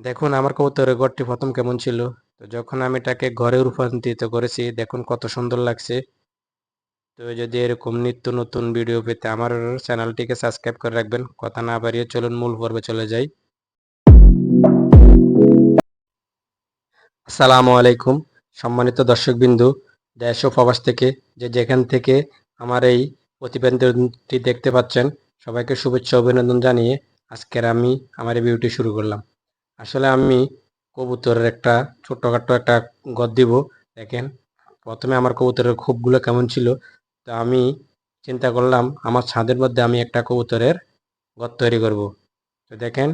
দেখুন আমার কবুতরের ঘরটি প্রথম কেমন ছিল। তো যখন আমি এটাকে ঘরে রূপান্তরিত করেছি দেখুন কত সুন্দর লাগছে। তো যদি এরকম নিত্য নতুন ভিডিও পেতে আমার চ্যানেলটিকে সাবস্ক্রাইব করে রাখবেন। কথা না বাড়িয়ে চলুন মূল পর্বে চলে যাই। আসসালামু আলাইকুম সম্মানিত দর্শকবিন্দু, দেশ ও প্রবাস থেকে যে যেখান থেকে আমার এই প্রতিবেদনটি দেখতে পাচ্ছেন, সবাইকে শুভেচ্ছা অভিনন্দন জানিয়ে আজকের আমি আমার এই ভিডিওটি শুরু করলাম। আসলে আমি কবুতরের একটা ছোট্টখাট্ট একটা ঘর দিব। দেখেন প্রথমে আমার কবুতরের খোপগুলো কেমন ছিল। তো আমি চিন্তা করলাম আমার ছাদের মধ্যে আমি একটা কবুতরের ঘর তৈরি করব। তো দেখেন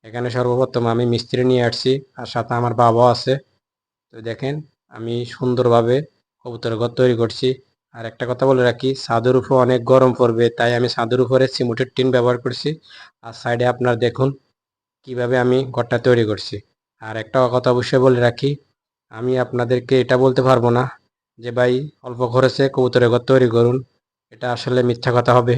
এখানে সর্বপ্রথম আমি মিস্ত্রি নিয়ে আসছি, আর সাথে আমার বাবাও আছে। তো দেখেন আমি সুন্দরভাবে কবুতরের ঘর তৈরি করছি। আর একটা কথা বলে রাখি, ছাদের উপর অনেক গরম পড়বে, তাই আমি ছাদের উপরে সিমেন্টের টিন ব্যবহার করছি। আর সাইডে আপনার দেখুন কিভাবে আমি ঘরটা তৈরি করছি। আর একটা কথা অবশ্যই বলে রাখি, আমি আপনাদেরকে এটা বলতে পারবো না যে ভাই অল্প খরচে কবুতরের ঘর তৈরি করুন, এটা আসলে মিথ্যা কথা হবে।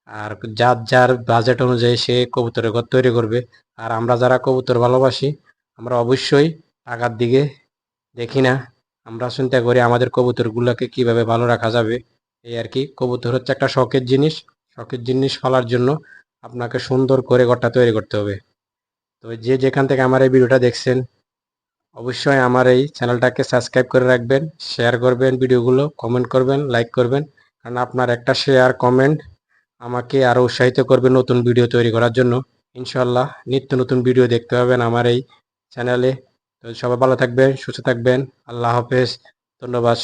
আর যার যার বাজেট অনুযায়ী সে কবুতরের ঘর তৈরি করবে। আর আমরা যারা কবুতর ভালোবাসি, আমরা অবশ্যই টাকার দিকে দেখি না, আমরা চিন্তা করি আমাদের কবুতরগুলোকে কিভাবে ভালো রাখা যাবে। এই আর কি, কবুতর হচ্ছে একটা শখের জিনিস। শখের জিনিস পালার জন্য আপনাকে সুন্দর করে ঘরটা তৈরি করতে হবে। তো যে যেখান থেকে আমার এই ভিডিওটা দেখছেন, অবশ্যই আমার এই চ্যানেলটাকে সাবস্ক্রাইব করে রাখবেন, শেয়ার করবেন ভিডিওগুলো, কমেন্ট করবেন, লাইক করবেন। কারণ আপনার একটা শেয়ার কমেন্ট আমাকে আরও উৎসাহিত করবে নতুন ভিডিও তৈরি করার জন্য। ইনশাল্লাহ নিত্য নতুন ভিডিও দেখতে পাবেন আমার এই চ্যানেলে। তো সবাই ভালো থাকবেন, সুস্থ থাকবেন। আল্লাহ হাফেজ। ধন্যবাদ।